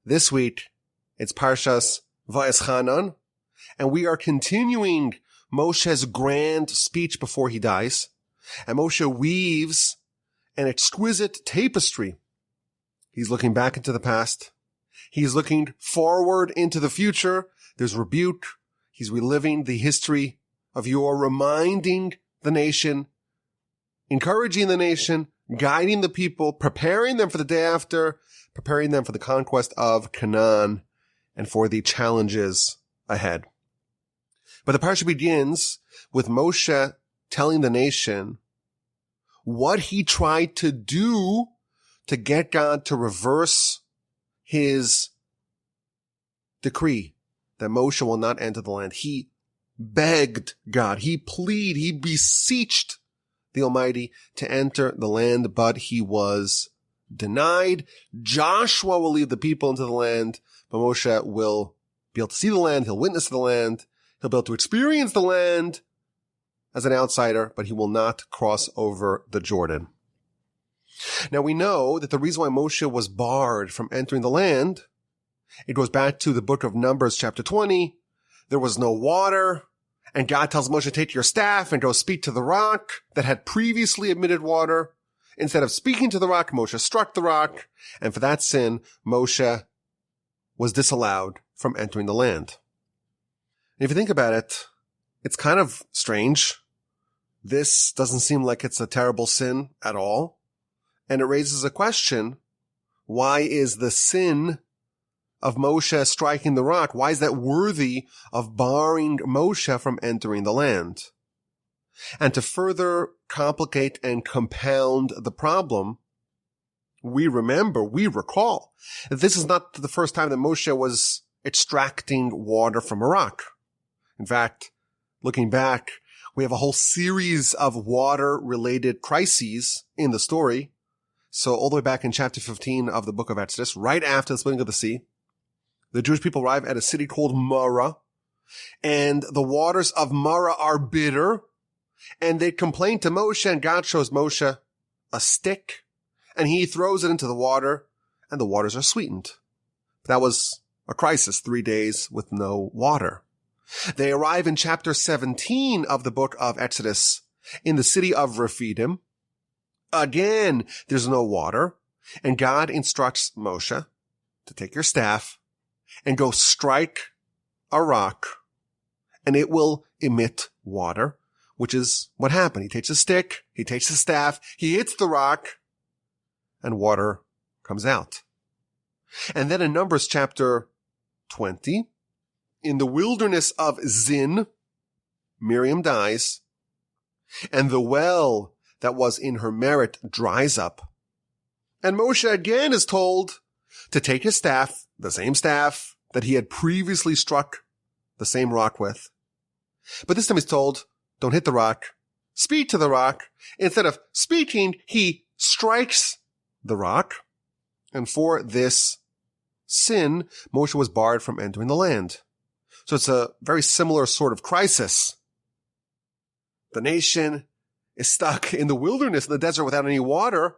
This week, it's Parshas Vaeschanan, and we are continuing Moshe's grand speech before he dies. And Moshe weaves an exquisite tapestry. He's looking back into the past. He's looking forward into the future. There's rebuke. He's reliving the history of yore, reminding the nation, encouraging the nation, guiding the people, preparing them for the day after, preparing them for the conquest of Canaan and for the challenges ahead. But the parsha begins with Moshe telling the nation what he tried to do to get God to reverse his decree that Moshe will not enter the land. He begged God, he pleaded, he beseeched the Almighty to enter the land, but he was denied. Joshua will lead the people into the land, but Moshe will be able to see the land, he'll witness the land, he'll be able to experience the land as an outsider, but he will not cross over the Jordan. Now we know that the reason why Moshe was barred from entering the land, it goes back to the book of Numbers chapter 20. There was no water, and God tells Moshe, take your staff and go speak to the rock that had previously emitted water. Instead of speaking to the rock, Moshe struck the rock, and for that sin, Moshe was disallowed from entering the land. And if you think about it, it's kind of strange. This doesn't seem like it's a terrible sin at all. And it raises a question, why is the sin of Moshe striking the rock, why is that worthy of barring Moshe from entering the land? And to further complicate and compound the problem, we recall that this is not the first time that Moshe was extracting water from a rock. In fact, looking back, we have a whole series of water-related crises in the story. So all the way back in chapter 15 of the book of Exodus, right after the splitting of the sea, the Jewish people arrive at a city called Marah, and the waters of Marah are bitter, and they complain to Moshe, and God shows Moshe a stick, and he throws it into the water, and the waters are sweetened. That was a crisis, 3 days with no water. They arrive in chapter 17 of the book of Exodus in the city of Rephidim. Again, there's no water, and God instructs Moshe to take your staff and go strike a rock, and it will emit water, which is what happened. He takes a stick, he takes a staff, he hits the rock, and water comes out. And then in Numbers chapter 20, in the wilderness of Zin, Miriam dies, and the well that was in her merit dries up. And Moshe again is told to take his staff, the same staff that he had previously struck the same rock with. But this time he's told, don't hit the rock, speak to the rock. Instead of speaking, he strikes the rock. And for this sin, Moshe was barred from entering the land. So it's a very similar sort of crisis. The nation is stuck in the wilderness, in the desert without any water.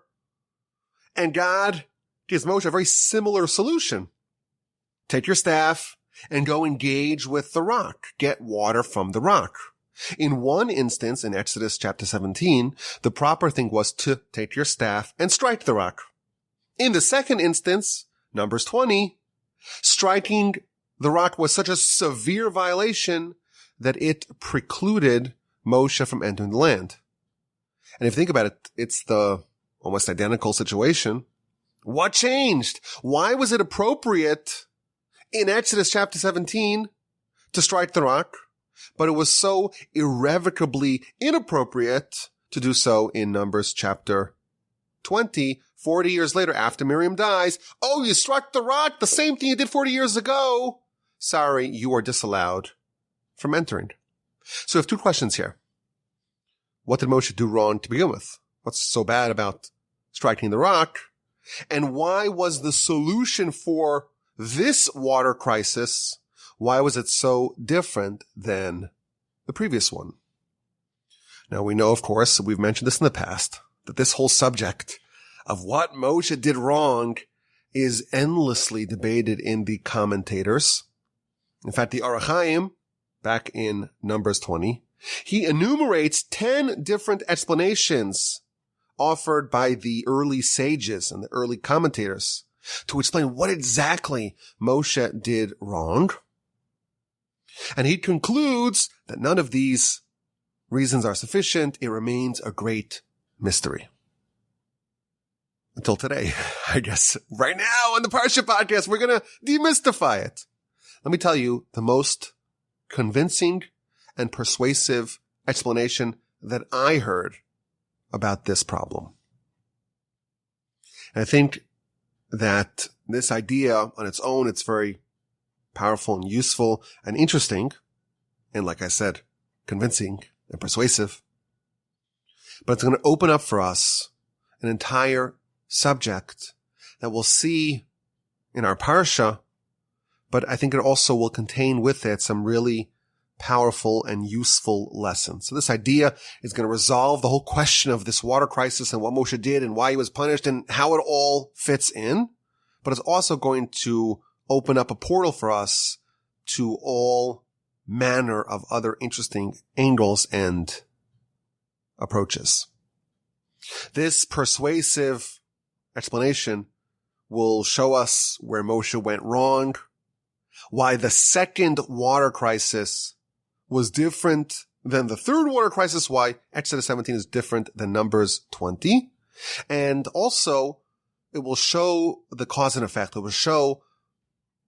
And God gives Moshe a very similar solution. Take your staff and go engage with the rock. Get water from the rock. In one instance, in Exodus chapter 17, the proper thing was to take your staff and strike the rock. In the second instance, Numbers 20, striking the rock was such a severe violation that it precluded Moshe from entering the land. And if you think about it, it's the almost identical situation. What changed? Why was it appropriate in Exodus chapter 17 to strike the rock, but it was so irrevocably inappropriate to do so in Numbers chapter 20, 40 years later after Miriam dies? Oh, you struck the rock, the same thing you did 40 years ago. Sorry, you are disallowed from entering. So we have two questions here. What did Moshe do wrong to begin with? What's so bad about striking the rock? And why was the solution for this water crisis, why was it so different than the previous one? Now we know, of course, we've mentioned this in the past, that this whole subject of what Moshe did wrong is endlessly debated in the commentators. In fact, the Orach Chaim, back in Numbers 20, he enumerates 10 different explanations offered by the early sages and the early commentators to explain what exactly Moshe did wrong. And he concludes that none of these reasons are sufficient. It remains a great mystery. Until today, I guess. Right now on the Parsha Podcast, we're going to demystify it. Let me tell you the most convincing and persuasive explanation that I heard about this problem. And I think that this idea on its own, it's very powerful and useful and interesting. And like I said, convincing and persuasive. But it's going to open up for us an entire subject that we'll see in our Parsha, but I think it also will contain with it some really powerful and useful lessons. So this idea is going to resolve the whole question of this water crisis and what Moshe did and why he was punished and how it all fits in. But it's also going to open up a portal for us to all manner of other interesting angles and approaches. This persuasive explanation will show us where Moshe went wrong, why the second water crisis was different than the third water crisis, why Exodus 17 is different than Numbers 20. And also, it will show the cause and effect. It will show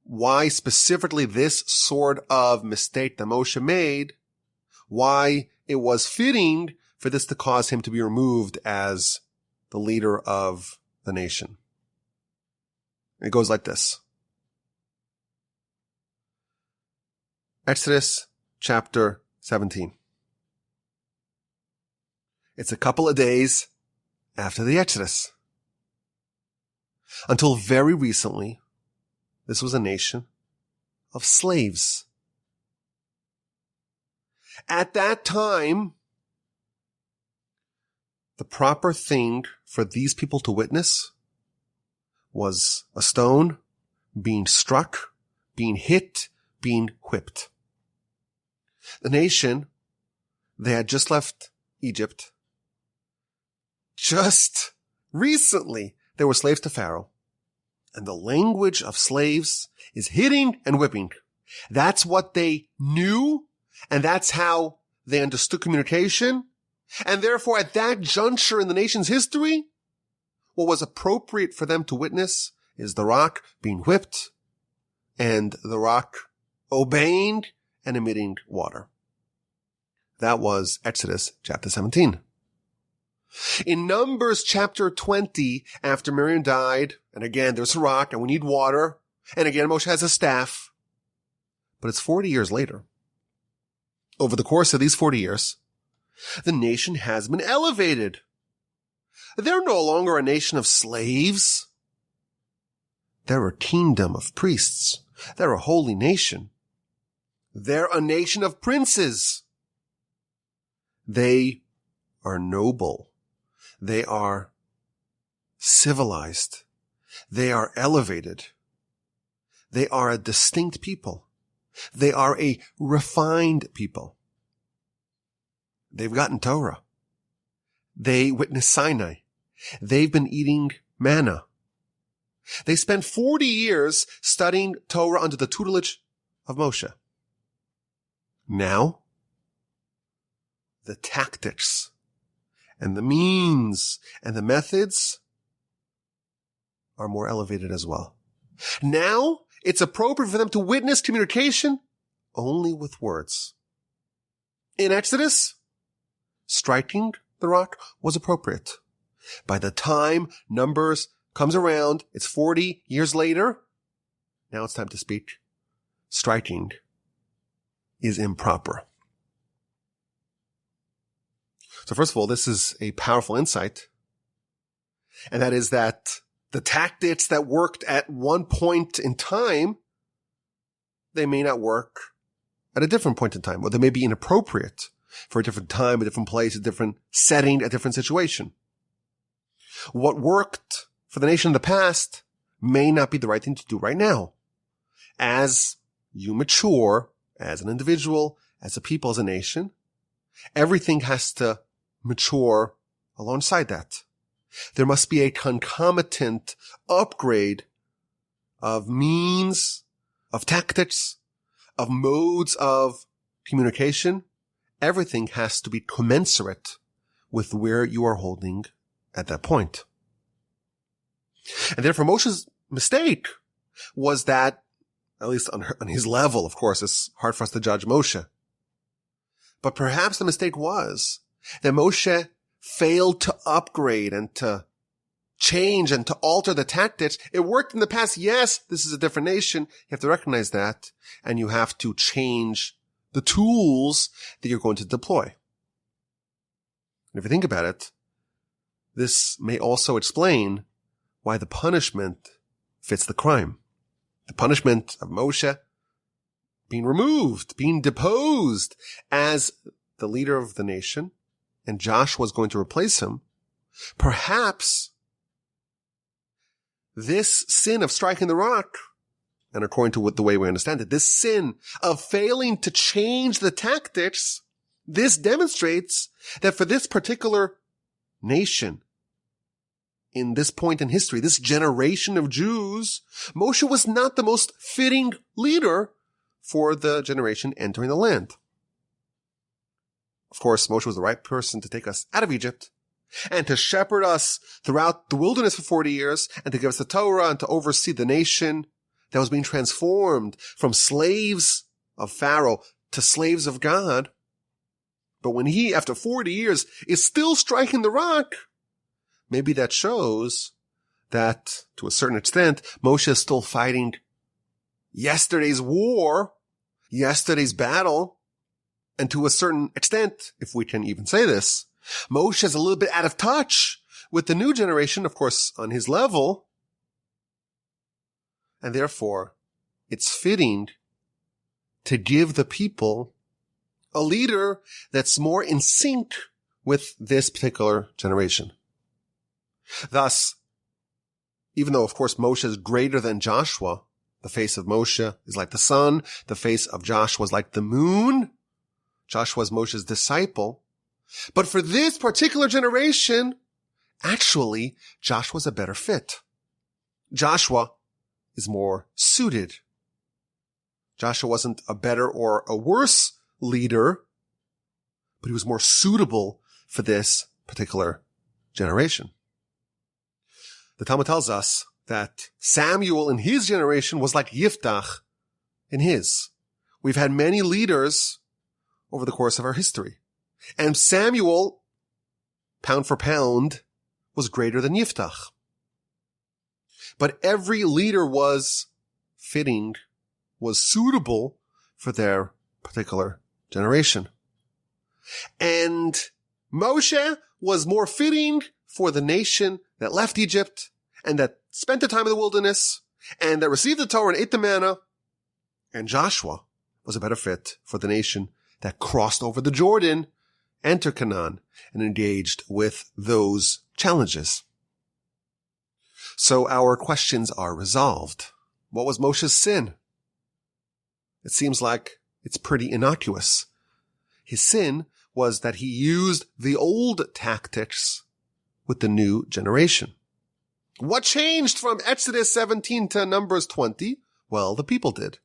why specifically this sort of mistake that Moshe made, why it was fitting for this to cause him to be removed as the leader of the nation. It goes like this. Exodus chapter 17. It's a couple of days after the Exodus. Until very recently, this was a nation of slaves. At that time, the proper thing for these people to witness was a stone being struck, being hit, being whipped. The nation, they had just left Egypt. Just recently, they were slaves to Pharaoh. And the language of slaves is hitting and whipping. That's what they knew, and that's how they understood communication. And therefore, at that juncture in the nation's history, what was appropriate for them to witness is the rock being whipped and the rock obeying and emitting water. That was Exodus chapter 17. In Numbers chapter 20, after Miriam died, and again, there's a rock and we need water, and again, Moshe has a staff, but it's 40 years later. Over the course of these 40 years, the nation has been elevated. They're no longer a nation of slaves. They're a kingdom of priests. They're a holy nation. They're a nation of princes. They are noble. They are civilized. They are elevated. They are a distinct people. They are a refined people. They've gotten Torah. They witnessed Sinai. They've been eating manna. They spent 40 years studying Torah under the tutelage of Moshe. Now, the tactics and the means and the methods are more elevated as well. Now, it's appropriate for them to witness communication only with words. In Exodus, striking the rock was appropriate. By the time Numbers comes around, it's 40 years later. Now it's time to speak. Striking is improper. So first of all, this is a powerful insight. And that is that the tactics that worked at one point in time, they may not work at a different point in time, or they may be inappropriate for a different time, a different place, a different setting, a different situation. What worked for the nation of the past may not be the right thing to do right now. As you mature, as an individual, as a people, as a nation, everything has to mature alongside that. There must be a concomitant upgrade of means, of tactics, of modes of communication. Everything has to be commensurate with where you are holding at that point. And therefore Moshe's mistake was that, at least on his level, of course, it's hard for us to judge Moshe. But perhaps the mistake was that Moshe failed to upgrade and to change and to alter the tactics. It worked in the past. Yes, this is a different nation. You have to recognize that. And you have to change the tools that you're going to deploy. And if you think about it, this may also explain why the punishment fits the crime. The punishment of Moshe being removed, being deposed as the leader of the nation, and Joshua was going to replace him. Perhaps this sin of striking the rock, and according to the way we understand it, this sin of failing to change the tactics, this demonstrates that for this particular nation, in this point in history, this generation of Jews, Moshe was not the most fitting leader for the generation entering the land. Of course, Moshe was the right person to take us out of Egypt and to shepherd us throughout the wilderness for 40 years and to give us the Torah and to oversee the nation that was being transformed from slaves of Pharaoh to slaves of God. But when he, after 40 years, is still striking the rock, maybe that shows that, to a certain extent, Moshe is still fighting yesterday's war, yesterday's battle, and to a certain extent, if we can even say this, Moshe is a little bit out of touch with the new generation, of course, on his level, and therefore, it's fitting to give the people a leader that's more in sync with this particular generation. Thus, even though, of course, Moshe is greater than Joshua, the face of Moshe is like the sun, the face of Joshua is like the moon. Joshua is Moshe's disciple. But for this particular generation, actually, Joshua's a better fit. Joshua is more suited. Joshua wasn't a better or a worse leader, but he was more suitable for this particular generation. The Talmud tells us that Samuel in his generation was like Yiftach in his. We've had many leaders over the course of our history. And Samuel, pound for pound, was greater than Yiftach. But every leader was fitting, was suitable for their particular generation. And Moshe was more fitting for the nation that left Egypt and that spent the time in the wilderness and that received the Torah and ate the manna. And Joshua was a better fit for the nation that crossed over the Jordan, entered Canaan, and engaged with those challenges. So our questions are resolved. What was Moshe's sin? It seems like it's pretty innocuous. His sin was that he used the old tactics with the new generation. What changed from Exodus 17 to Numbers 20? Well, the people did.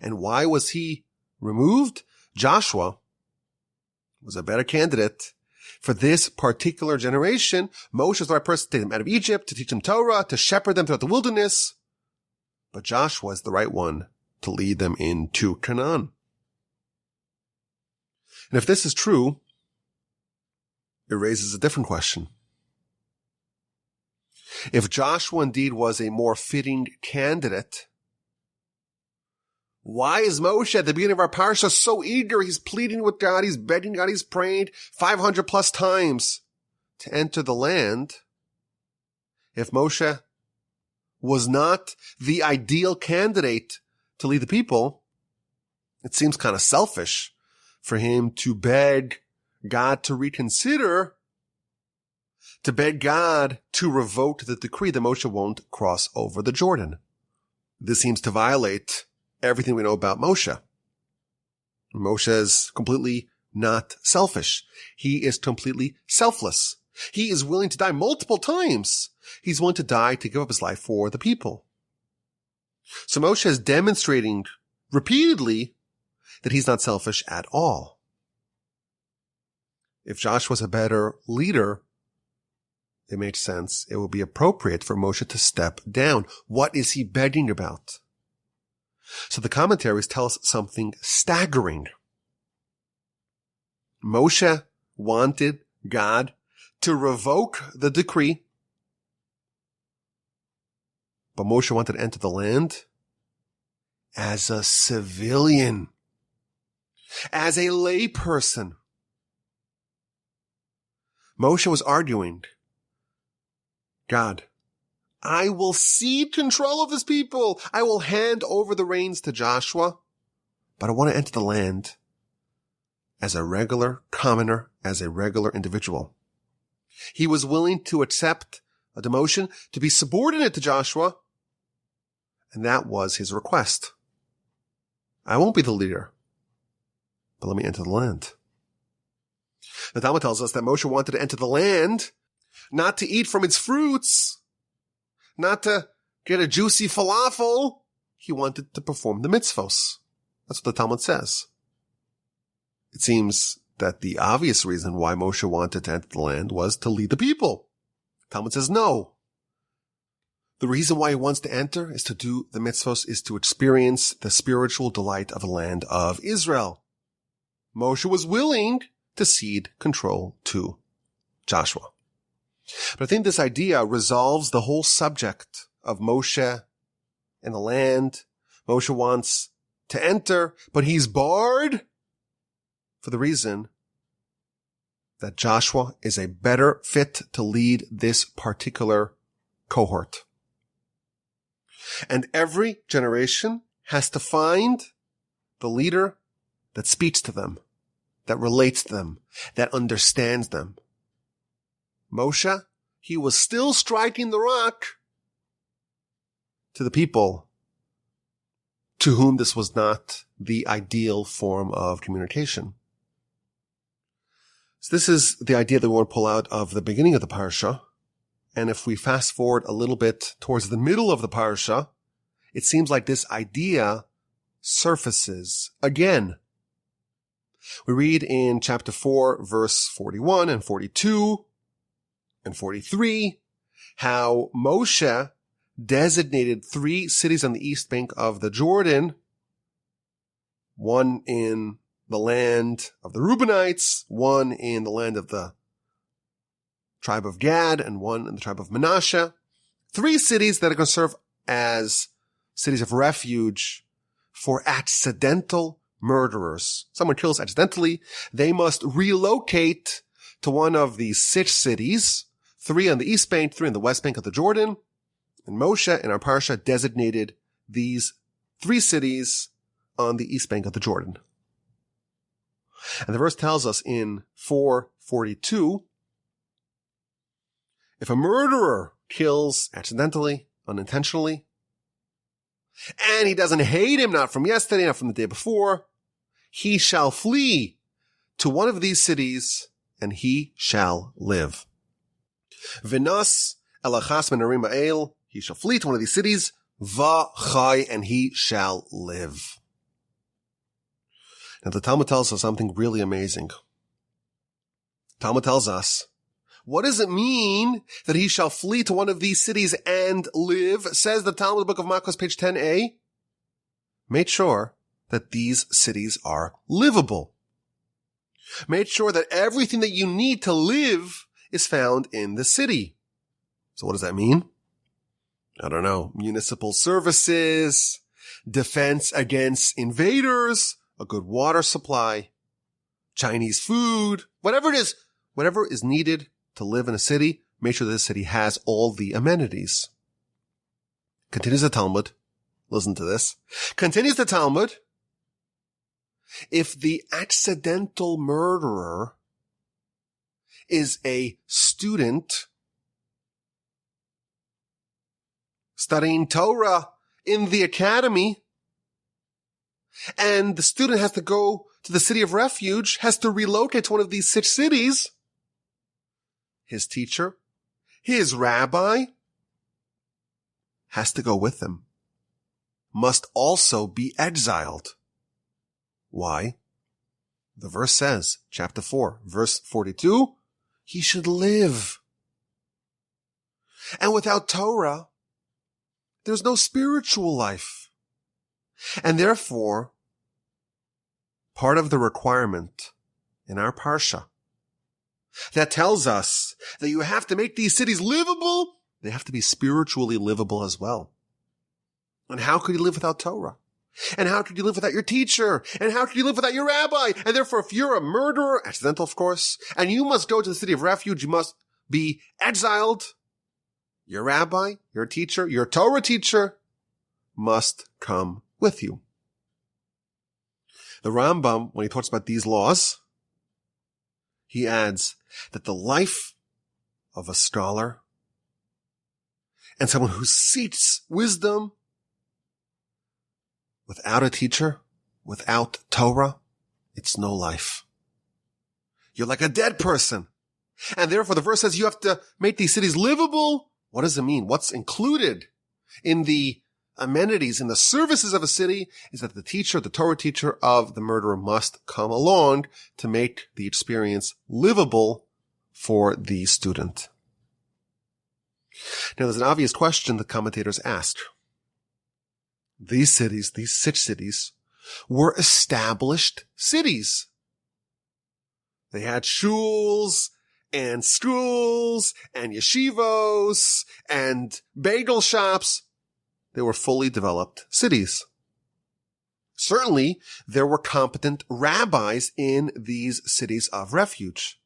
And why was he removed? Joshua was a better candidate for this particular generation. Moshe was the right person to take them out of Egypt, to teach them Torah, to shepherd them throughout the wilderness. But Joshua is the right one to lead them into Canaan. And if this is true, it raises a different question. If Joshua indeed was a more fitting candidate, why is Moshe at the beginning of our parsha so eager? He's pleading with God, he's begging God, he's prayed 500 plus times to enter the land. If Moshe was not the ideal candidate to lead the people, it seems kind of selfish for him to beg God to reconsider to beg God to revoke the decree that Moshe won't cross over the Jordan. This seems to violate everything we know about Moshe. Moshe is completely not selfish. He is completely selfless. He is willing to die multiple times. He's willing to die to give up his life for the people. So Moshe is demonstrating repeatedly that he's not selfish at all. If Joshua's a better leader, it makes sense. It would be appropriate for Moshe to step down. What is he begging about? So the commentaries tell us something staggering. Moshe wanted God to revoke the decree, but Moshe wanted to enter the land as a civilian, as a layperson. Moshe was arguing, God, I will cede control of this people. I will hand over the reins to Joshua, but I want to enter the land as a regular commoner, as a regular individual. He was willing to accept a demotion, to be subordinate to Joshua, and that was his request. I won't be the leader, but let me enter the land. The Talmud tells us that Moshe wanted to enter the land, not to eat from its fruits, not to get a juicy falafel. He wanted to perform the mitzvos. That's what the Talmud says. It seems that the obvious reason why Moshe wanted to enter the land was to lead the people. Talmud says no. The reason why he wants to enter is to do the mitzvos, is to experience the spiritual delight of the land of Israel. Moshe was willing to cede control to Joshua. But I think this idea resolves the whole subject of Moshe and the land. Moshe wants to enter, but he's barred for the reason that Joshua is a better fit to lead this particular cohort. And every generation has to find the leader that speaks to them, that relates to them, that understands them. Moshe, he was still striking the rock to the people to whom this was not the ideal form of communication. So this is the idea that we want to pull out of the beginning of the Parsha. And if we fast forward a little bit towards the middle of the Parsha, it seems like this idea surfaces again. We read in chapter 4, verse 41 and 42 and 43, how Moshe designated 3 cities on the east bank of the Jordan, one in the land of the Reubenites, one in the land of the tribe of Gad, and one in the tribe of Manasseh. 3 cities that are going to serve as cities of refuge for accidental murderers. Someone kills accidentally, they must relocate to one of these 6 cities, 3 on the east bank, 3 on the west bank of the Jordan. And Moshe in our Parsha designated these 3 cities on the east bank of the Jordan. And the verse tells us in 4:42, if a murderer kills accidentally, unintentionally, and he doesn't hate him, not from yesterday, not from the day before, he shall flee to one of these cities, and he shall live. V'nas elachas menarim ha'el, he shall flee to one of these cities, v'chai, and he shall live. Now the Talmud tells us something really amazing. Talmud tells us, what does it mean that he shall flee to one of these cities and live? Says the Talmud, book of Makos, page 10a. Make sure that these cities are livable. Make sure that everything that you need to live is found in the city. So what does that mean? I don't know. Municipal services, defense against invaders, a good water supply, Chinese food, whatever it is, whatever is needed to live in a city, make sure that the city has all the amenities. Continues the Talmud. Listen to this. Continues the Talmud. If the accidental murderer is a student studying Torah in the academy, and the student has to go to the city of refuge, has to relocate to one of these 6 cities, his teacher, his rabbi, has to go with him, must also be exiled. Why? The verse says, chapter 4, verse 42, he should live. And without Torah, there's no spiritual life. And therefore, part of the requirement in our Parsha that tells us that you have to make these cities livable, they have to be spiritually livable as well. And how could you live without Torah? And how could you live without your teacher? And how could you live without your rabbi? And therefore, if you're a murderer, accidental of course, and you must go to the city of refuge, you must be exiled, your rabbi, your teacher, your Torah teacher must come with you. The Rambam, when he talks about these laws, he adds that the life of a scholar and someone who seeks wisdom without a teacher, without Torah, it's no life. You're like a dead person. And therefore the verse says you have to make these cities livable. What does it mean? What's included in the amenities, in the services of a city, is that the teacher, the Torah teacher of the murderer must come along to make the experience livable for the student. Now there's an obvious question the commentators ask. These cities, these 6 cities, were established cities. They had shuls and schools and yeshivos and bagel shops. They were fully developed cities. Certainly, there were competent rabbis in these cities of refuge.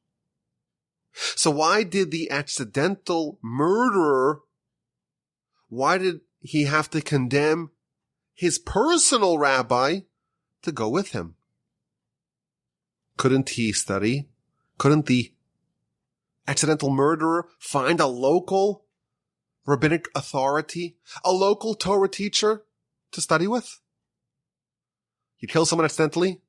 So why did the accidental murderer, why did he have to condemn his personal rabbi to go with him? Couldn't he study? Couldn't the accidental murderer find a local rabbinic authority, a local Torah teacher to study with? You kill someone accidentally,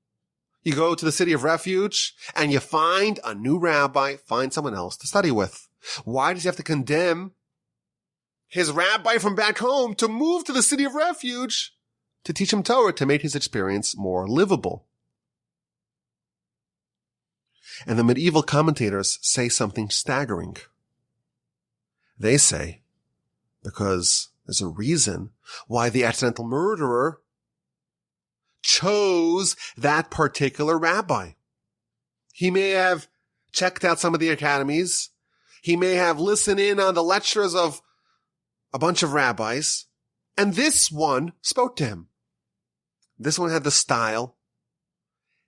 you go to the city of refuge, and you find a new rabbi, find someone else to study with. Why does he have to condemn his rabbi from back home to move to the city of refuge to teach him Torah, to make his experience more livable? And the medieval commentators say something staggering. They say, because there's a reason why the accidental murderer chose that particular rabbi. He may have checked out some of the academies. He may have listened in on the lectures of a bunch of rabbis. And this one spoke to him. This one had the style,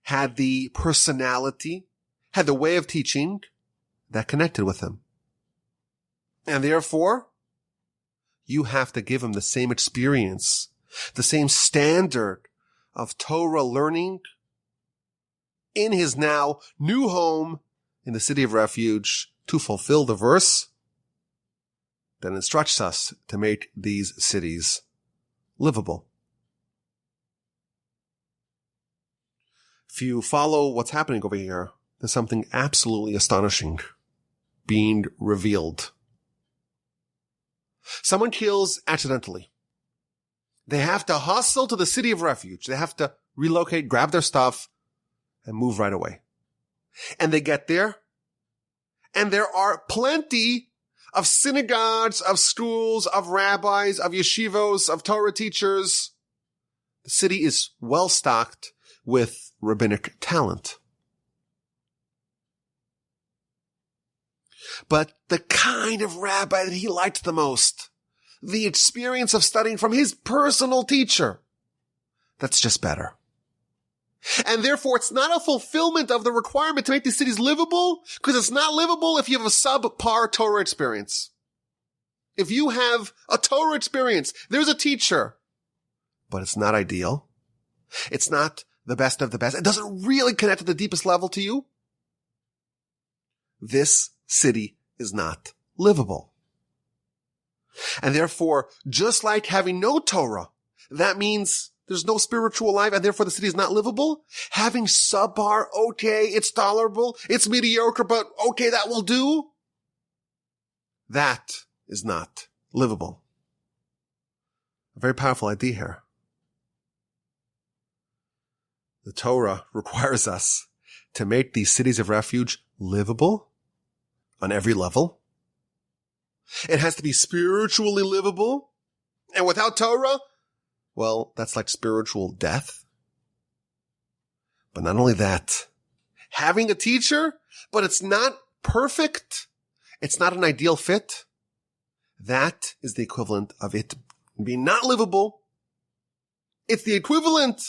had the personality, had the way of teaching that connected with him. And therefore, you have to give him the same experience, the same standard of Torah learning in his now new home in the city of refuge to fulfill the verse that instructs us to make these cities livable. If you follow what's happening over here, there's something absolutely astonishing being revealed. Someone kills accidentally. They have to hustle to the city of refuge. They have to relocate, grab their stuff, and move right away. And they get there, and there are plenty of synagogues, of schools, of rabbis, of yeshivos, of Torah teachers. The city is well stocked with rabbinic talent. But the kind of rabbi that he liked the most, the experience of studying from his personal teacher, that's just better. And therefore, it's not a fulfillment of the requirement to make these cities livable, because it's not livable if you have a subpar Torah experience. If you have a Torah experience, there's a teacher, but it's not ideal. It's not the best of the best. It doesn't really connect to the deepest level to you. this city is not livable. And therefore, just like having no Torah, that means there's no spiritual life and therefore the city is not livable. Having subpar, okay, it's tolerable, it's mediocre, but okay, that will do. That is not livable. A very powerful idea here. The Torah requires us to make these cities of refuge livable on every level. It has to be spiritually livable. And without Torah, well, that's like spiritual death. But not only that, having a teacher, but it's not perfect. It's not an ideal fit. That is the equivalent of it being not livable. It's the equivalent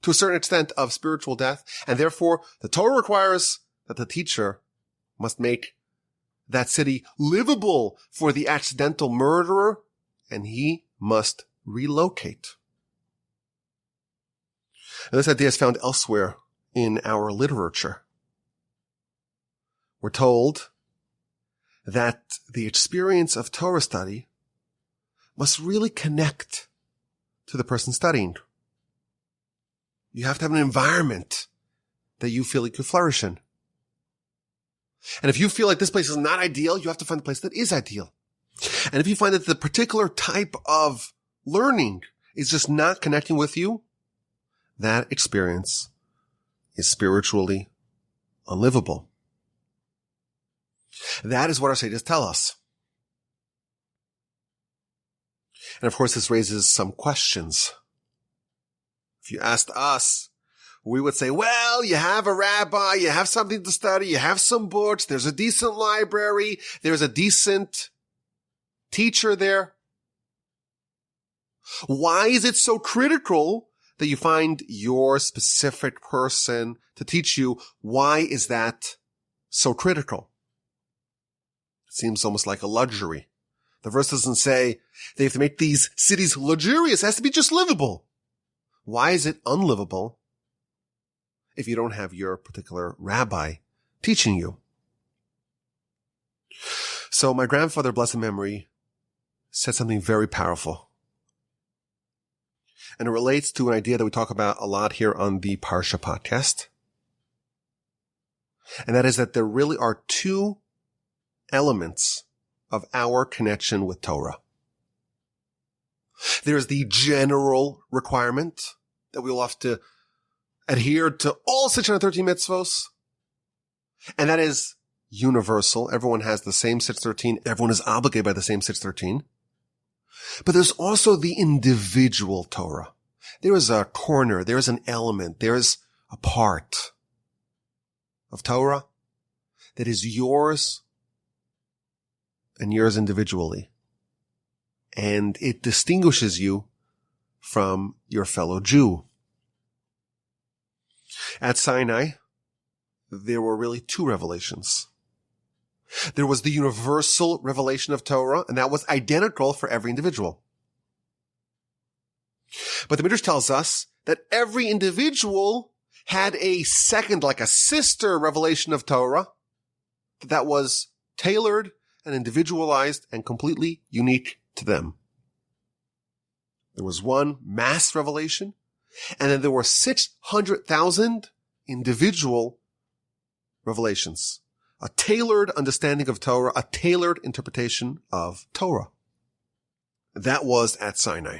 to a certain extent of spiritual death. And therefore, the Torah requires that the teacher must make that city livable for the accidental murderer, and he must relocate. And this idea is found elsewhere in our literature. We're told that the experience of Torah study must really connect to the person studying. You have to have an environment that you feel you could flourish in. And if you feel like this place is not ideal, you have to find a place that is ideal. And if you find that the particular type of learning is just not connecting with you, that experience is spiritually unlivable. That is what our sages tell us. And of course, this raises some questions. If you asked us, we would say, well, you have a rabbi, you have something to study, you have some books, there's a decent library, there's a decent teacher there. Why is it so critical that you find your specific person to teach you? Why is that so critical? It seems almost like a luxury. The verse doesn't say they have to make these cities luxurious. It has to be just livable. Why is it unlivable if you don't have your particular rabbi teaching you? So my grandfather, blessed memory, said something very powerful. And it relates to an idea that we talk about a lot here on the Parsha Podcast. And that is that there really are two elements of our connection with Torah. There's the general requirement that we will have to adhere to all 613 mitzvos. And that is universal. Everyone has the same 613. Everyone is obligated by the same 613. But there's also the individual Torah. There is a corner. There is an element. There is a part of Torah that is yours and yours individually. And it distinguishes you from your fellow Jew. At Sinai, there were really two revelations. There was the universal revelation of Torah, and that was identical for every individual. But the Midrash tells us that every individual had a second, like a sister revelation of Torah, that was tailored and individualized and completely unique to them. There was one mass revelation, and then there were 600,000 individual revelations. A tailored understanding of Torah, a tailored interpretation of Torah. That was at Sinai.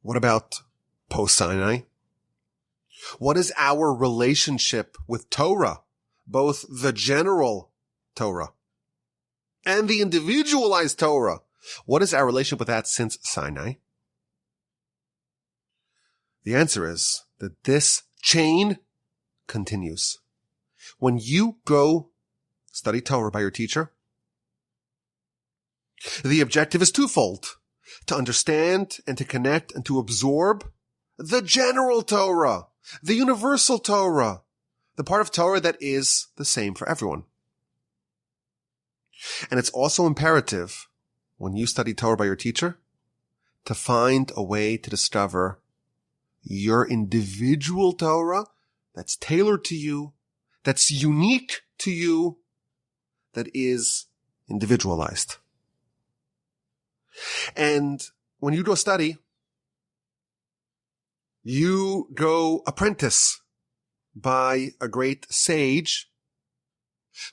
What about post-Sinai? What is our relationship with Torah? Both the general Torah and the individualized Torah. What is our relationship with that since Sinai? The answer is that this chain continues. When you go study Torah by your teacher, the objective is twofold: to understand and to connect and to absorb the general Torah, the universal Torah, the part of Torah that is the same for everyone. And it's also imperative, when you study Torah by your teacher, to find a way to discover your individual Torah that's tailored to you, that's unique to you that is individualized. And when you go study, you go apprentice by a great sage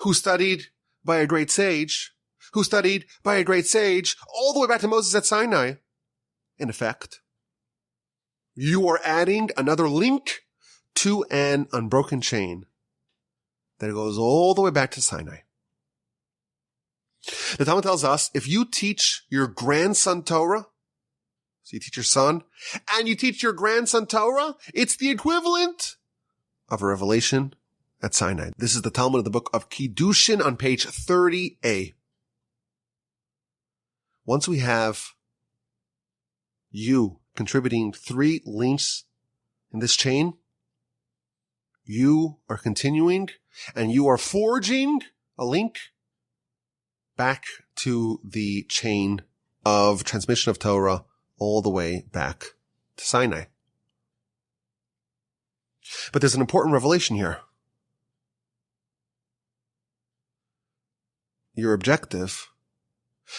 who studied by a great sage who studied by a great sage all the way back to Moses at Sinai. In effect, you are adding another link to an unbroken chain that goes all the way back to Sinai. The Talmud tells us, if you teach your grandson Torah, so you teach your son, and you teach your grandson Torah, it's the equivalent of a revelation at Sinai. This is the Talmud of the book of Kiddushin on page 30a. Once we have you contributing 3 links in this chain, you are continuing and you are forging a link back to the chain of transmission of Torah all the way back to Sinai. But there's an important revelation here. Your objective,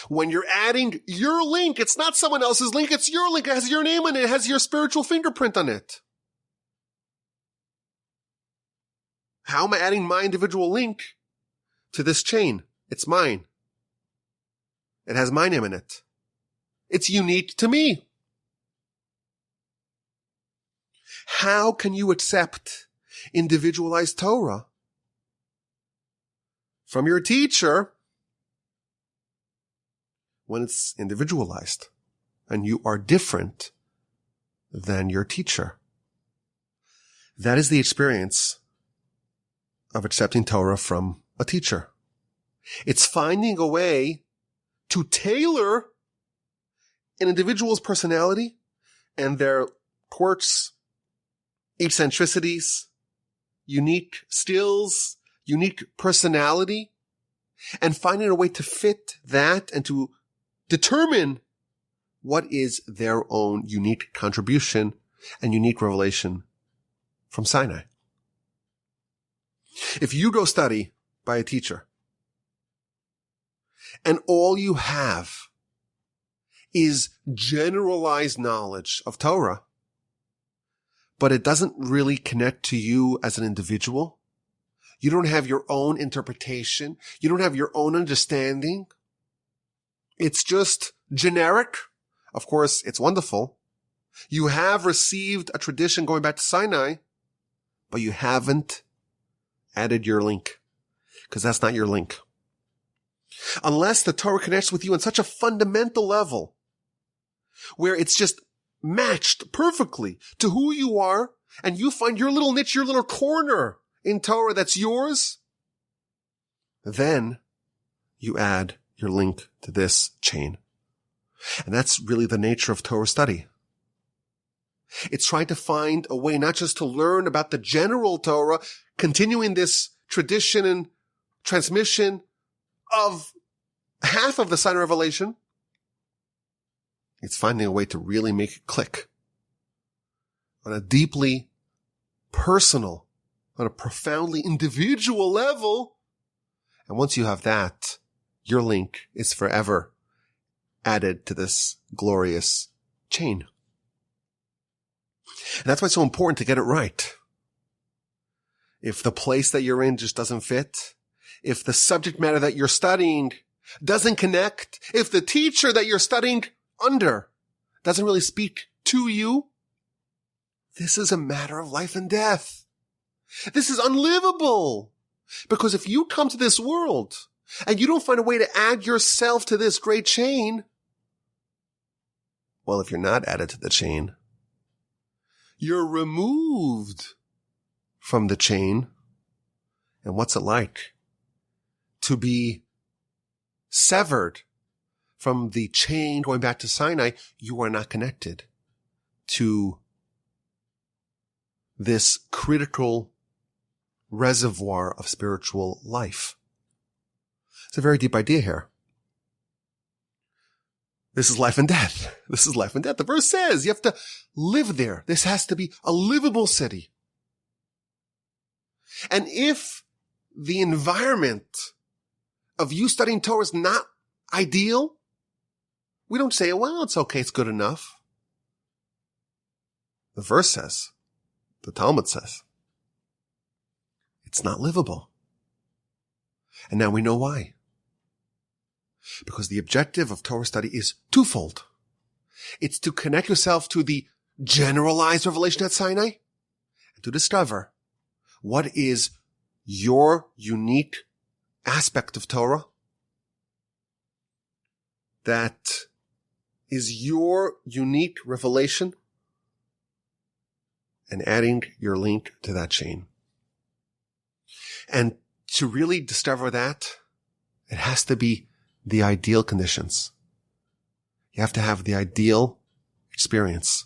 when you're adding your link, it's not someone else's link, it's your link. It has your name on it. It has your spiritual fingerprint on it. How am I adding my individual link to this chain? It's mine. It has my name in it. It's unique to me. How can you accept individualized Torah from your teacher when it's individualized and you are different than your teacher? That is the experience of accepting Torah from a teacher. It's finding a way to tailor an individual's personality and their quirks, eccentricities, unique skills, unique personality, and finding a way to fit that and to determine what is their own unique contribution and unique revelation from Sinai. If you go study by a teacher and all you have is generalized knowledge of Torah, but it doesn't really connect to you as an individual, you don't have your own interpretation, you don't have your own understanding, it's just generic. Of course, it's wonderful. You have received a tradition going back to Sinai, but you haven't added your link, because that's not your link. Unless the Torah connects with you on such a fundamental level, where it's just matched perfectly to who you are, and you find your little niche, your little corner in Torah that's yours, then you add your link to this chain. And that's really the nature of Torah study. It's trying to find a way not just to learn about the general Torah, continuing this tradition and transmission of half of the Sinai revelation. It's finding a way to really make it click on a deeply personal, on a profoundly individual level. And once you have that, your link is forever added to this glorious chain. And that's why it's so important to get it right. If the place that you're in just doesn't fit, if the subject matter that you're studying doesn't connect, if the teacher that you're studying under doesn't really speak to you, this is a matter of life and death. This is unlivable. Because if you come to this world and you don't find a way to add yourself to this great chain, well, if you're not added to the chain, you're removed from the chain. And what's it like to be severed from the chain going back to Sinai? You are not connected to this critical reservoir of spiritual life. It's a very deep idea here. This is life and death. This is life and death. The verse says you have to live there. This has to be a livable city. And if the environment of you studying Torah is not ideal, we don't say, well, it's okay, it's good enough. The verse says, the Talmud says, it's not livable. And now we know why. Because the objective of Torah study is twofold. It's to connect yourself to the generalized revelation at Sinai and to discover what is your unique aspect of Torah that is your unique revelation and adding your link to that chain. And to really discover that, it has to be the ideal conditions. You have to have the ideal experience.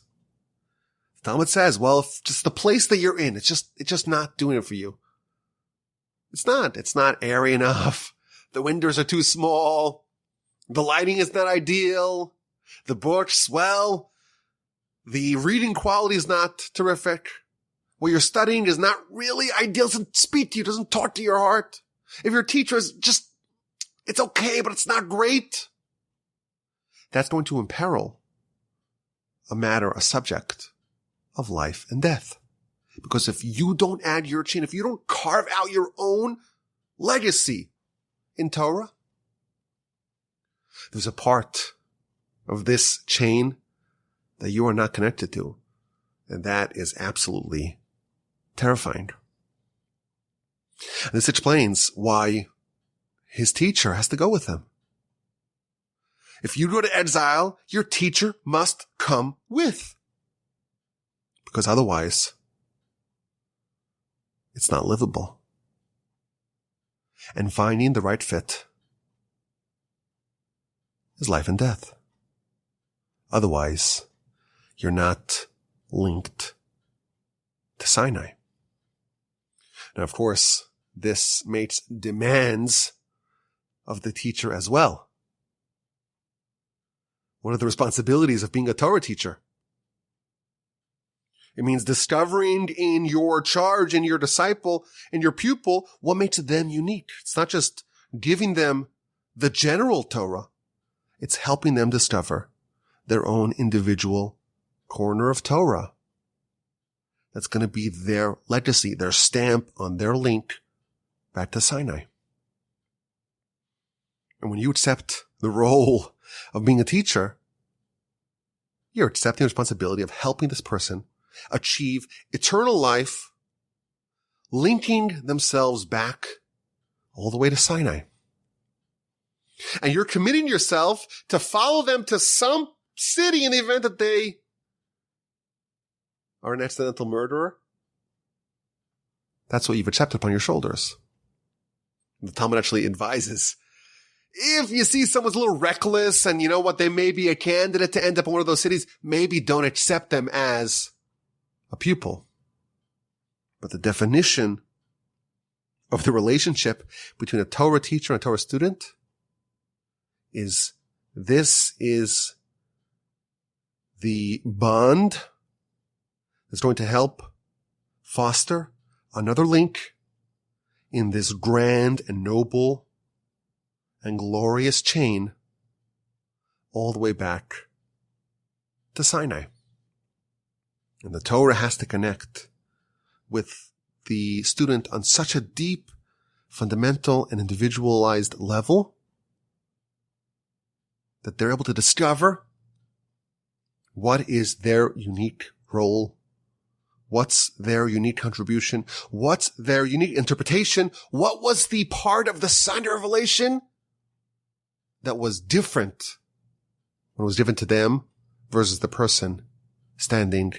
The Talmud says, well, if just the place that you're in, it's just not doing it for you. It's not airy enough. The windows are too small. The lighting is not ideal. The books, well, the reading quality is not terrific. What you're studying is not really ideal. It doesn't speak to you. It doesn't talk to your heart. If your teacher is just, it's okay, but it's not great, that's going to imperil a subject of life and death. Because if you don't add your chain, if you don't carve out your own legacy in Torah, there's a part of this chain that you are not connected to. And that is absolutely terrifying. And this explains why his teacher has to go with him. If you go to exile, your teacher must come with. Because otherwise, it's not livable. And finding the right fit is life and death. Otherwise, you're not linked to Sinai. Now, of course, this makes demands of the teacher as well. One of the responsibilities of being a Torah teacher. It means discovering in your charge, in your disciple, in your pupil, what makes them unique. It's not just giving them the general Torah. It's helping them discover their own individual corner of Torah. That's going to be their legacy, their stamp on their link back to Sinai. And when you accept the role of being a teacher, you're accepting the responsibility of helping this person achieve eternal life, linking themselves back all the way to Sinai. And you're committing yourself to follow them to some city in the event that they are an accidental murderer. That's what you've accepted upon your shoulders. The Talmud actually advises, if you see someone's a little reckless and you know what, they may be a candidate to end up in one of those cities, maybe don't accept them as a pupil. But the definition of the relationship between a Torah teacher and a Torah student is this is the bond that's going to help foster another link in this grand and noble and glorious chain all the way back to Sinai. And the Torah has to connect with the student on such a deep, fundamental, and individualized level that they're able to discover what is their unique role, what's their unique contribution, what's their unique interpretation, what was the part of the Sinai revelation that was different when it was given to them versus the person standing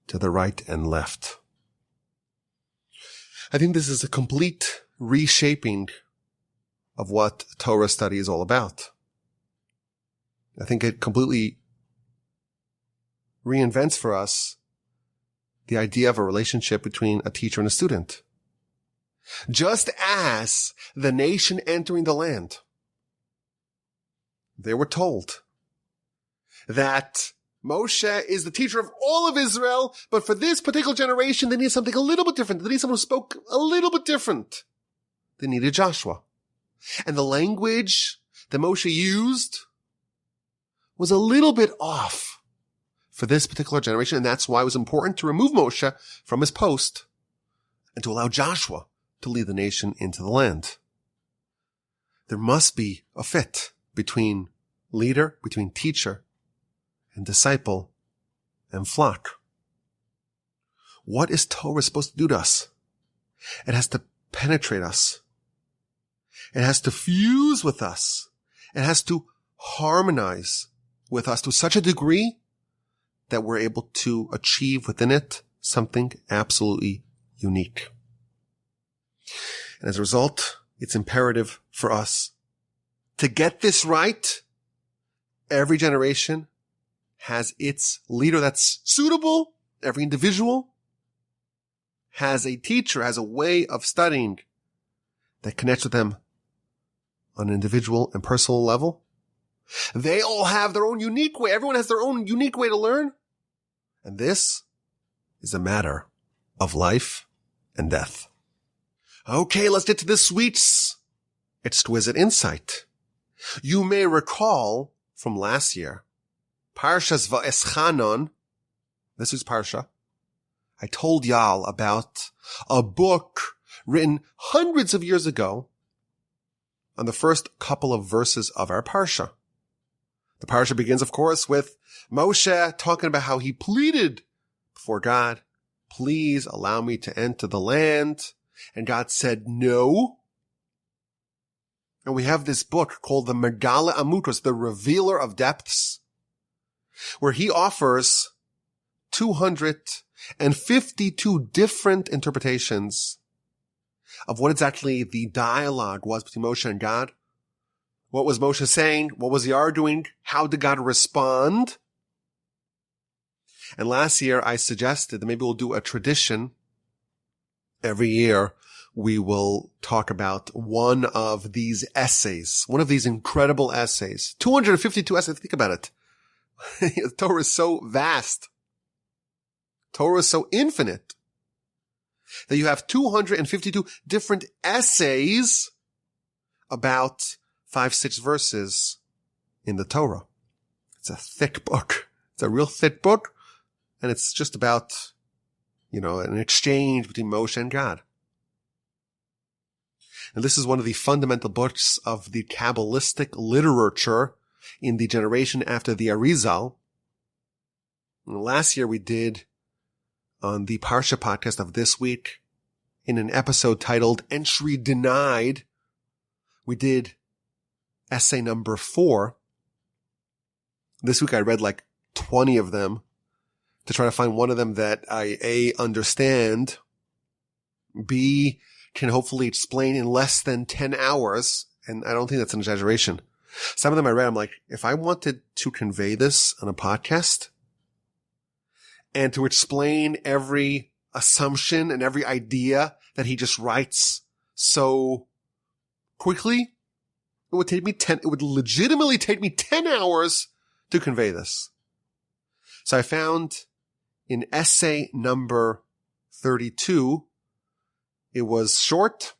to the right and left. I think this is a complete reshaping of what Torah study is all about. I think it completely reinvents for us the idea of a relationship between a teacher and a student. Just as the nation entering the land, they were told that Moshe is the teacher of all of Israel, but for this particular generation, they need something a little bit different. They need someone who spoke a little bit different. they needed Joshua. And the language that Moshe used was a little bit off for this particular generation, and that's why it was important to remove Moshe from his post and to allow Joshua to lead the nation into the land. There must be a fit between leader, between teacher and disciple and flock. What is Torah supposed to do to us? It has to penetrate us. It has to fuse with us. It has to harmonize with us to such a degree that we're able to achieve within it something absolutely unique. And as a result, it's imperative for us to get this right. Every generation has its leader that's suitable. Every individual has a teacher, has a way of studying that connects with them on an individual and personal level. They all have their own unique way. Everyone has their own unique way to learn. And this is a matter of life and death. Okay, let's get to this week's exquisite insight. You may recall from last year, Parsha's Vaeschanan, this is Parsha. I told y'all about a book written hundreds of years ago on the first couple of verses of our Parsha. The Parsha begins, of course, with Moshe talking about how he pleaded before God, please allow me to enter the land. And God said no. And we have this book called the Megala Amutos, the Revealer of Depths, where he offers 252 different interpretations of what exactly the dialogue was between Moshe and God. What was Moshe saying? What was he arguing? How did God respond? And last year I suggested that maybe we'll do a tradition. Every year we will talk about one of these essays, one of these incredible essays. 252 essays, think about it. Torah is so vast. Torah is so infinite that you have 252 different essays about 5-6 verses in the Torah. It's a thick book. It's a real thick book. And it's just about, an exchange between Moshe and God. And this is one of the fundamental books of the Kabbalistic literature in the generation after the Arizal. And last year we did on the Parsha Podcast of this week, in an episode titled Entry Denied, we did essay number 4. This week I read like 20 of them to try to find one of them that I, A, understand, B, can hopefully explain in less than 10 hours. And I don't think that's an exaggeration. Some of them I read, I'm like, if I wanted to convey this on a podcast and to explain every assumption and every idea that he just writes so quickly, it would legitimately take me 10 hours to convey this. So I found in essay number 32, it was short.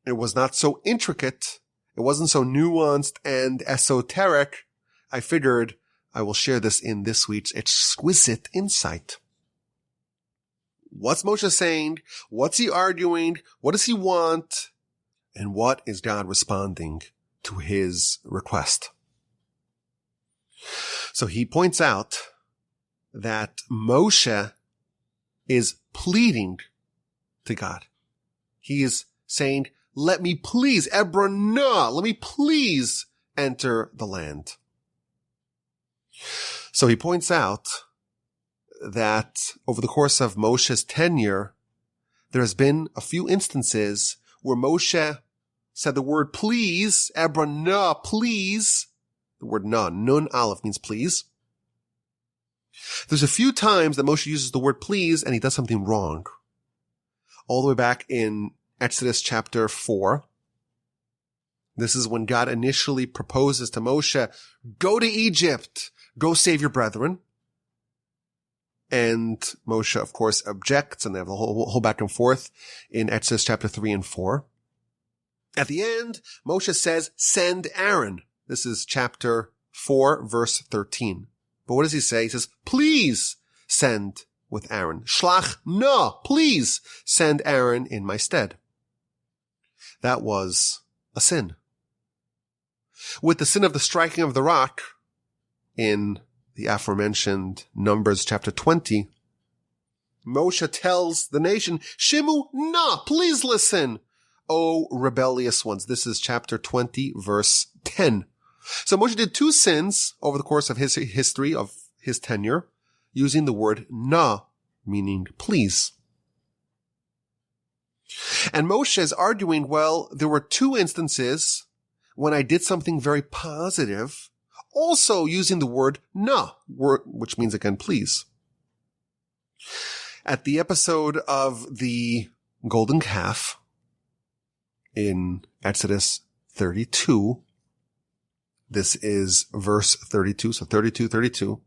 It was not so intricate. It wasn't so nuanced and esoteric. I figured I will share this in this week's exquisite insight. What's Moshe saying? What's he arguing? What does he want? And what is God responding to his request? So he points out that Moshe is pleading to God. He is saying, let me please, Ebronah, let me please enter the land. So he points out that over the course of Moshe's tenure, there has been a few instances where Moshe said the word please, Ebronah, please. The word nun aleph means please. There's a few times that Moshe uses the word please and he does something wrong. All the way back in Exodus chapter 4. This is when God initially proposes to Moshe, go to Egypt, go save your brethren. And Moshe, of course, objects, and they have a whole back and forth in Exodus chapter 3 and 4. At the end, Moshe says, send Aaron. This is chapter 4, verse 13. But what does he say? He says, please send with Aaron. Shlach na, please send Aaron in my stead. That was a sin. With the sin of the striking of the rock in the aforementioned Numbers chapter 20, Moshe tells the nation, Shimu na, please listen, O rebellious ones. This is chapter 20, verse 10. So Moshe did two sins over the course of his history, of his tenure, using the word na, meaning please. And Moshe is arguing, well, there were two instances when I did something very positive, also using the word na, which means again, please. At the episode of the golden calf in Exodus 32, this is verse 32, so 32.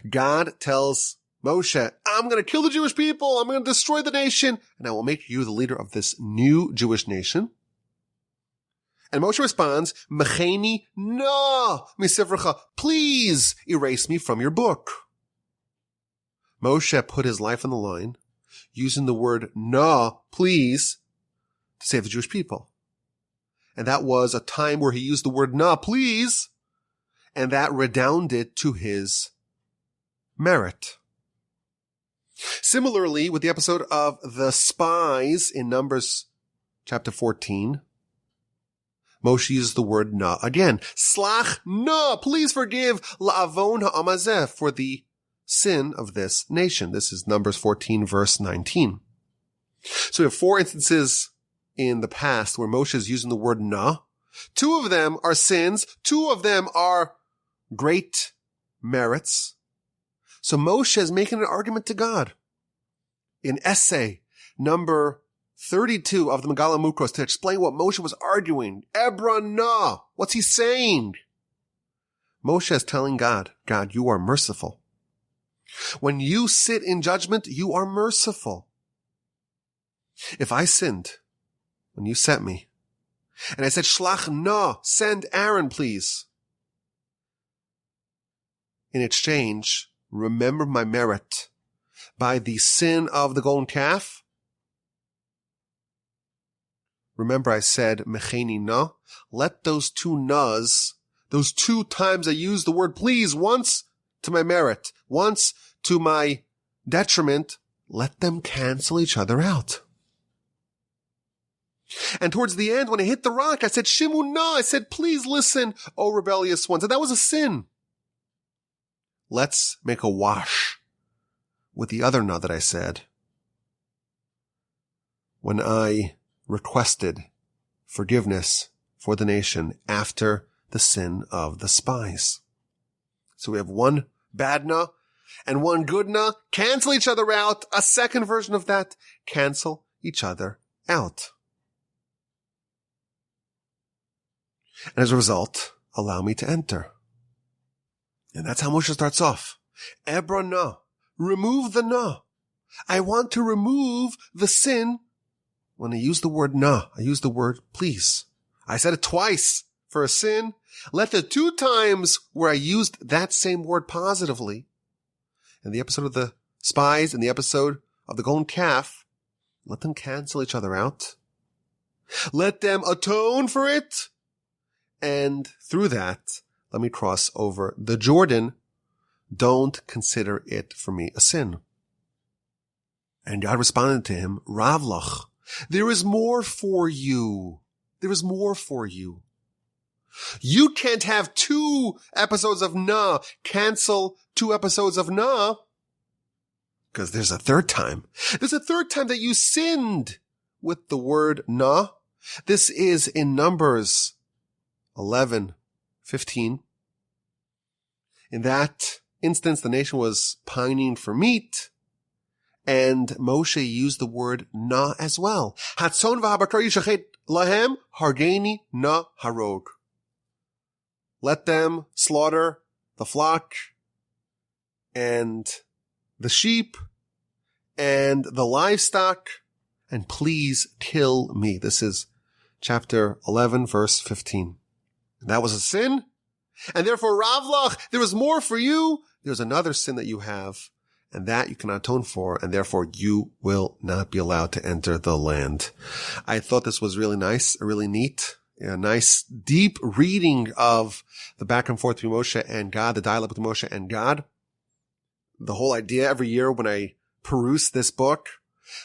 God tells Moshe, I'm going to kill the Jewish people. I'm going to destroy the nation, and I will make you the leader of this new Jewish nation. And Moshe responds, Mecheni na misivracha, please erase me from your book. Moshe put his life on the line, using the word na, please, to save the Jewish people. And that was a time where he used the word na, please, and that redounded to his merit. Similarly, with the episode of the spies in Numbers chapter 14, Moshe used the word na again. Slach na, please forgive la'avon ha'amazeh, for the sin of this nation. This is Numbers 14, verse 19. So we have four instances in the past where Moshe is using the word na. Two of them are sins. Two of them are great merits. So Moshe is making an argument to God. In essay number 32 of the Megala Mukros to explain what Moshe was arguing. Ebra na. What's he saying? Moshe is telling God, God, you are merciful. When you sit in judgment, you are merciful. If I sinned when you sent me, and I said, Shlach na, send Aaron, please. In exchange, remember my merit by the sin of the golden calf. Remember I said, Mecheni na, let those two nas, those two times I used the word please, once to my merit, once to my detriment, let them cancel each other out. And towards the end, when I hit the rock, I said, Shimu na, I said, please listen, O rebellious ones. And that was a sin. Let's make a wash with the other na that I said when I requested forgiveness for the nation after the sin of the spies. So we have one bad na and one good na. Cancel each other out. A second version of that. Cancel each other out. And as a result, allow me to enter. And that's how Moshe starts off. Ebra na. Remove the na. I want to remove the sin. When I use the word na, I use the word please. I said it twice for a sin. Let the two times where I used that same word positively, in the episode of the spies and the episode of the golden calf, let them cancel each other out. Let them atone for it. And through that, let me cross over the Jordan. Don't consider it for me a sin. And God responded to him, Ravlach, there is more for you. There is more for you. You can't have two episodes of na cancel two episodes of na, because there's a third time. There's a third time that you sinned with the word na. This is in Numbers 11:15. In that instance, the nation was pining for meat, and Moshe used the word na as well. Hatzon v'habakar yishachet lahem hargeni na harog. Let them slaughter the flock and the sheep and the livestock, and please kill me. This is chapter 11, verse 15. That was a sin, and therefore, Ravlach, there is more for you. There's another sin that you have, and that you cannot atone for, and therefore you will not be allowed to enter the land. I thought this was really nice, really neat, a nice deep reading of the back and forth between Moshe and God, the dialogue between Moshe and God. The whole idea every year when I peruse this book,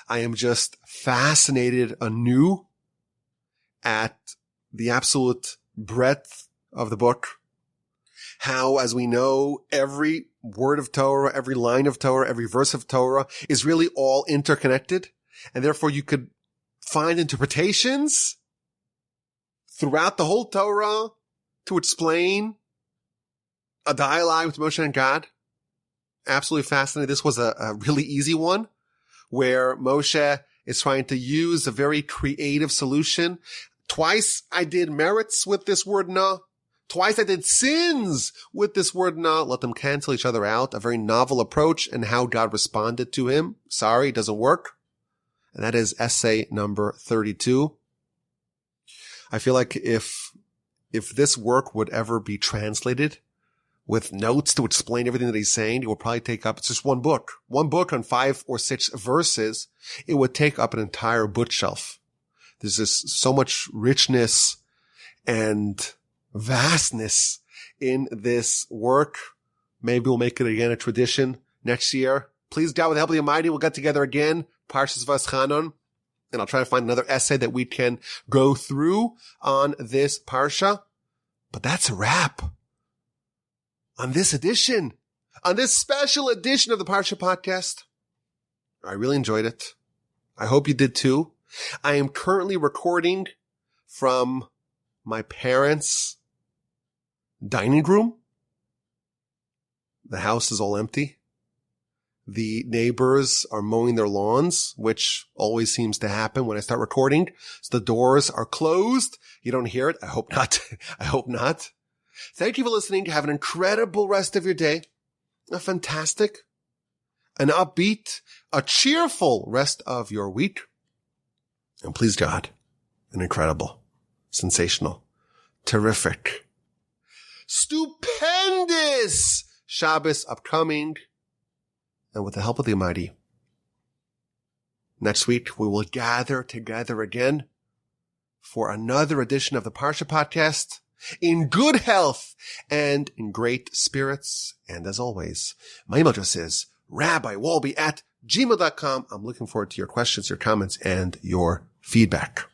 I am just fascinated anew at the absolute breadth of the book. How, as we know, every word of Torah, every line of Torah, every verse of Torah is really all interconnected. And therefore you could find interpretations throughout the whole Torah to explain a dialogue with Moshe and God. Absolutely fascinating. This was a really easy one where Moshe is trying to use a very creative solution. Twice I did merits with this word na. Twice I did sins with this word na. Let them cancel each other out. A very novel approach and how God responded to him. Sorry, it doesn't work. And that is essay number 32. I feel like if this work would ever be translated with notes to explain everything that he's saying, it will probably take up, it's just one book on 5 or 6 verses. It would take up an entire bookshelf. There's just so much richness and vastness in this work. Maybe we'll make it again a tradition next year. Please, God, with the help of the Almighty, we'll get together again, Parsha Vaeschanan, and I'll try to find another essay that we can go through on this Parsha. But that's a wrap on this edition, on this special edition of the Parsha Podcast. I really enjoyed it. I hope you did too. I am currently recording from my parents' dining room. The house is all empty. The neighbors are mowing their lawns, which always seems to happen when I start recording. So the doors are closed. You don't hear it. I hope not. I hope not. Thank you for listening. Have an incredible rest of your day. A fantastic, an upbeat, a cheerful rest of your week. And please God, an incredible, sensational, terrific, stupendous Shabbos upcoming. And with the help of the Almighty, next week we will gather together again for another edition of the Parsha Podcast in good health and in great spirits. And as always, my email address is rabbiwalby@gmail.com. I'm looking forward to your questions, your comments, and your feedback.